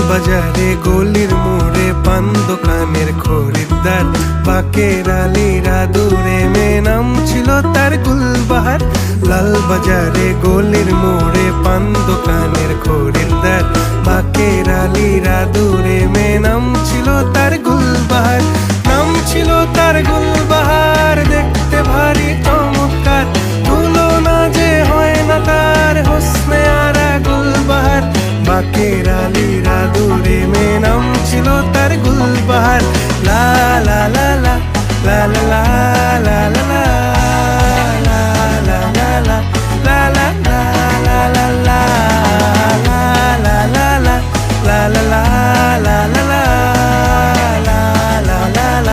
বাজারে গলির মোড়ে পান দোকানের খরিদ্দার, বাকের আলীরা দূরে মেয়ে নাম ছিল তার গুলবাহার। লাল বাজারে গলির মোড়ে পান দোকানের খরিদ্দার, বাকের আলীরা দূরে মেয়ে নাম ছিল তার গুলবাহার। নাম ছিল তার গুলবাহার, দেখতে ভারী চমৎকার, তুলনা যে হয় না তার হোসনে আরা গুলবাহার। বাকের আলীরা দূরে মেয়ে নাম ছিল তার গুলবাহার। লা লা লা লা লা লা লা লা লা।